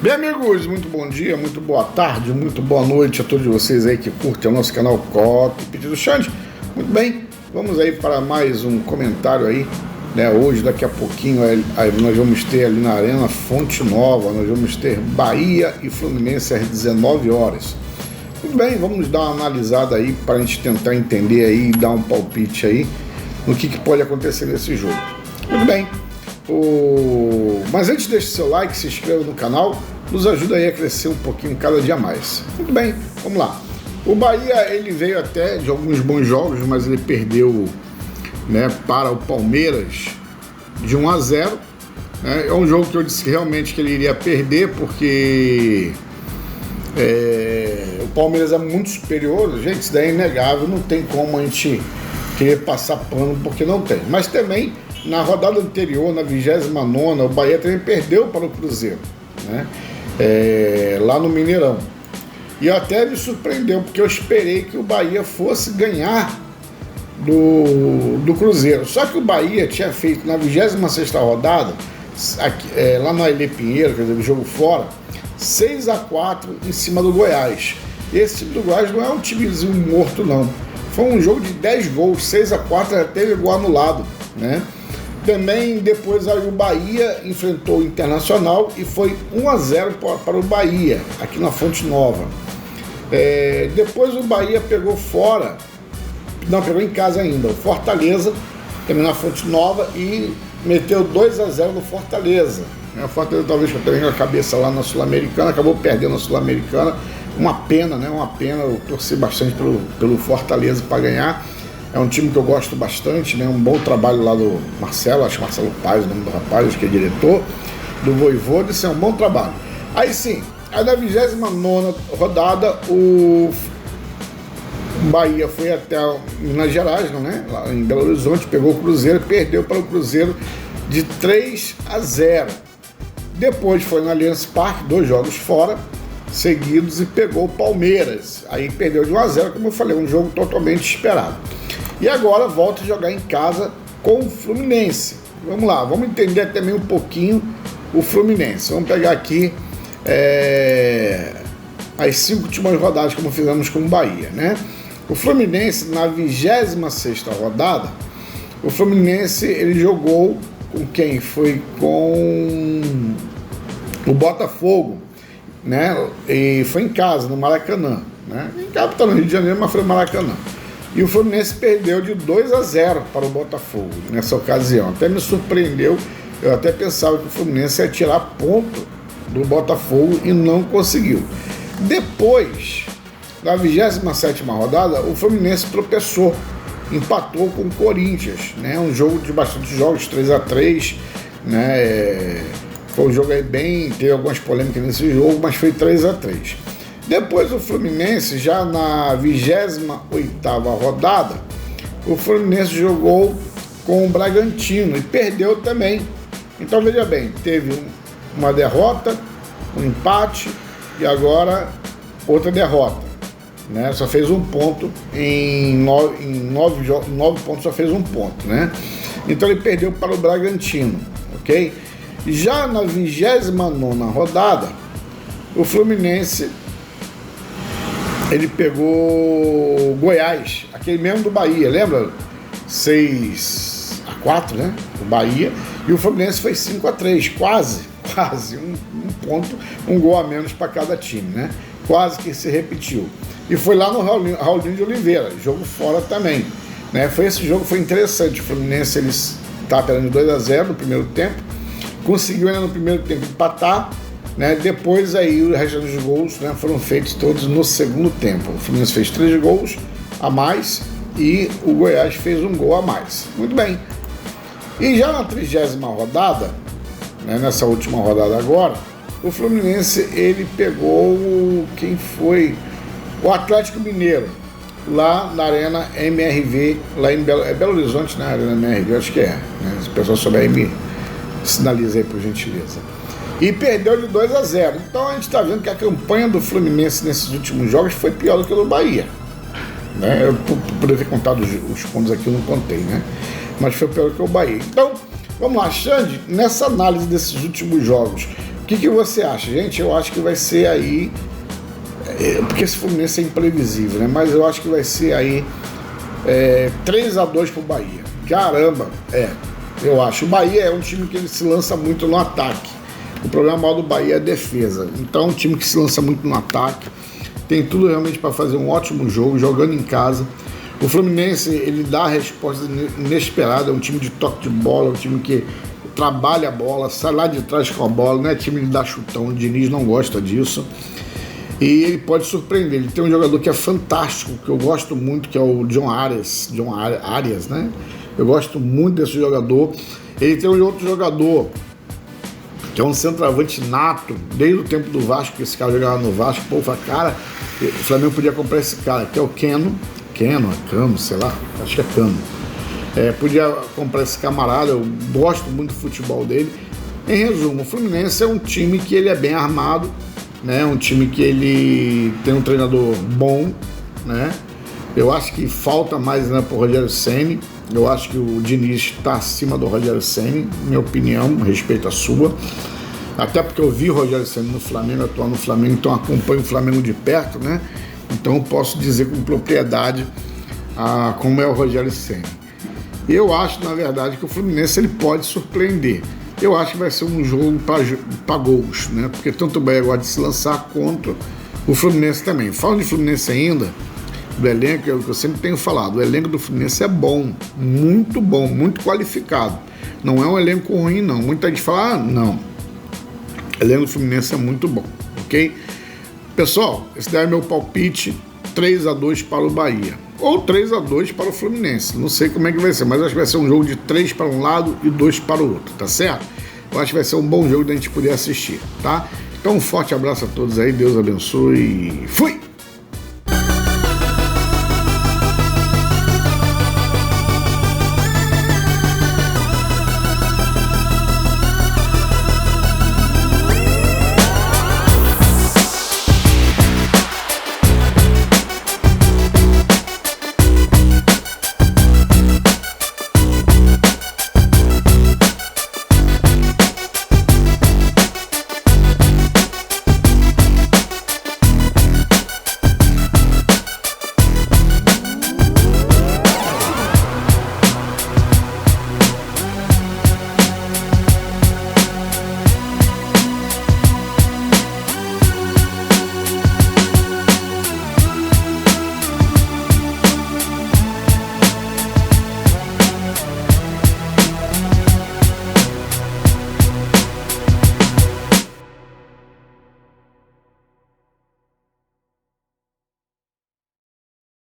Bem, amigos, muito bom dia, muito boa tarde, muito boa noite a todos vocês aí que curtem o nosso canal Coque do Xande. Muito bem, vamos aí para mais um comentário aí, né? Hoje, daqui a pouquinho, aí nós vamos ter ali na Arena Fonte Nova, nós vamos ter Bahia e Fluminense às 19 horas. Muito bem, vamos dar uma analisada aí para a gente tentar entender aí e dar um palpite aí no que pode acontecer nesse jogo. Muito bem. Mas antes, deixe seu like, se inscreva no canal, nos ajuda aí a crescer um pouquinho cada dia mais. Muito bem, vamos lá. O Bahia, ele veio até de alguns bons jogos, mas ele perdeu, né, para o Palmeiras de 1-0. Né? É um jogo que eu disse realmente que ele iria perder, porque o Palmeiras é muito superior. Gente, isso daí é inegável, não tem como a gente querer passar pano, porque não tem. Mas também, na rodada anterior, na 29ª, o Bahia também perdeu para o Cruzeiro, né? Lá no Mineirão. E até me surpreendeu, porque eu esperei que o Bahia fosse ganhar do Cruzeiro. Só que o Bahia tinha feito na 26ª rodada, lá no Ailê Pinheiro, quer dizer, o jogo fora, 6-4 em cima do Goiás. Esse time do Goiás não é um timezinho morto, não. Foi um jogo de 10 gols, 6-4, até teve gol anulado, né? Também depois aí o Bahia enfrentou o Internacional e foi 1-0 para o Bahia, aqui na Fonte Nova. Depois o Bahia pegou fora, não, pegou em casa ainda, o Fortaleza, também na Fonte Nova, e meteu 2-0 no Fortaleza. O Fortaleza talvez tenha a cabeça lá na Sul-Americana, acabou perdendo a Sul-Americana. Uma pena, né? Uma pena, eu torci bastante pelo Fortaleza para ganhar. É um time que eu gosto bastante, né? Um bom trabalho lá do Marcelo, acho que Marcelo Paz, o nome do rapaz, acho que é diretor do Vojvoda, isso é um bom trabalho. Aí sim, aí na 29ª rodada, o Bahia foi até Minas Gerais, não, né? Lá em Belo Horizonte, pegou o Cruzeiro, perdeu para o Cruzeiro de 3-0. Depois foi no Allianz Parque, 2 jogos fora seguidos, e pegou o Palmeiras. Aí perdeu de 1-0, como eu falei, um jogo totalmente esperado. E agora volta a jogar em casa com o Fluminense. Vamos lá, vamos entender também um pouquinho o Fluminense. Vamos pegar aqui as 5 últimas rodadas, como fizemos com o Bahia, né? O Fluminense, na 26ª rodada, o Fluminense, ele jogou com quem? Foi com o Botafogo, né? E foi em casa, no Maracanã, né? Em casa, tá no Rio de Janeiro, mas foi no Maracanã. E o Fluminense perdeu de 2-0 para o Botafogo nessa ocasião. Até me surpreendeu, eu até pensava que o Fluminense ia tirar ponto do Botafogo e não conseguiu. Depois, na 27ª rodada, o Fluminense tropeçou, empatou com o Corinthians, né? Um jogo de bastante jogos, 3-3, né? Foi um jogo aí bem, teve algumas polêmicas nesse jogo, mas foi 3-3. Depois o Fluminense, já na 28ª rodada, o Fluminense jogou com o Bragantino e perdeu também. Então veja bem, teve uma derrota, um empate e agora outra derrota, né? Só fez um ponto em 9 pontos, só fez um ponto, né? Então ele perdeu para o Bragantino, ok? Já na 29ª rodada, o Fluminense, ele pegou Goiás, aquele mesmo do Bahia, lembra? 6-4, né? O Bahia. E o Fluminense foi 5-3, quase um ponto, um gol a menos para cada time, né? Quase que se repetiu. E foi lá no Raulinho de Oliveira, jogo fora também, né? Esse jogo foi interessante. O Fluminense, ele estava perdendo 2-0 no primeiro tempo, conseguiu ainda no primeiro tempo empatar, né? Depois aí o resto dos gols, né, foram feitos todos no segundo tempo. O Fluminense fez 3 gols a mais e o Goiás fez um gol a mais. Muito bem. E já na 30ª rodada, né, nessa última rodada agora, o Fluminense, ele pegou quem foi? O Atlético Mineiro, lá na Arena MRV, lá em Belo Horizonte, né? Arena MRV, acho que é, né? Se o pessoal souber aí, me sinaliza aí, por gentileza. E perdeu de 2-0. Então a gente está vendo que a campanha do Fluminense nesses últimos jogos foi pior do que a do Bahia, né? Eu poderia ter contado os pontos aqui, eu não contei, né? Mas foi pior do que o Bahia. Então, vamos lá, Xande, nessa análise desses últimos jogos, que você acha? Gente, eu acho que vai ser aí, porque esse Fluminense é imprevisível, né? Mas eu acho que vai ser aí 3-2 pro Bahia. Caramba, eu acho. O Bahia é um time que ele se lança muito no ataque. O problema maior do Bahia é a defesa. Então, um time que se lança muito no ataque, tem tudo realmente para fazer um ótimo jogo, jogando em casa. O Fluminense, ele dá a resposta inesperada, é um time de toque de bola, é um time que trabalha a bola, sai lá de trás com a bola, não é time de dar chutão, o Diniz não gosta disso. E ele pode surpreender, ele tem um jogador que é fantástico, que eu gosto muito, que é o John Arias, né? Eu gosto muito desse jogador. Ele tem um outro jogador, que é um centroavante nato, desde o tempo do Vasco, que esse cara jogava no Vasco, pô, cara, o Flamengo podia comprar esse cara, que é o Cano, sei lá, acho que é Cano. Podia comprar esse camarada, eu gosto muito do futebol dele. Em resumo, o Fluminense é um time que ele é bem armado, né? Um time que ele tem um treinador bom, né? Eu acho que falta mais, né, pro Rogério Ceni. Eu acho que o Diniz está acima do Rogério Ceni, minha opinião, respeito a sua. Até porque eu vi o Rogério Ceni no Flamengo, atuar no Flamengo, então acompanho o Flamengo de perto, né? Então eu posso dizer com propriedade como é o Rogério Ceni. Eu acho, na verdade, que o Fluminense ele pode surpreender. Eu acho que vai ser um jogo para gols, né? Porque tanto o Bahia gosta de se lançar quanto o Fluminense também. Falando de Fluminense ainda, do elenco, é o que eu sempre tenho falado, o elenco do Fluminense é bom, muito qualificado. Não é um elenco ruim, não. Muita gente fala, não. O elenco do Fluminense é muito bom, ok? Pessoal, esse daí é meu palpite, 3-2 para o Bahia. Ou 3-2 para o Fluminense. Não sei como é que vai ser, mas acho que vai ser um jogo de 3 para um lado e 2 para o outro, tá certo? Eu acho que vai ser um bom jogo da gente poder assistir, tá? Então um forte abraço a todos aí, Deus abençoe. Fui!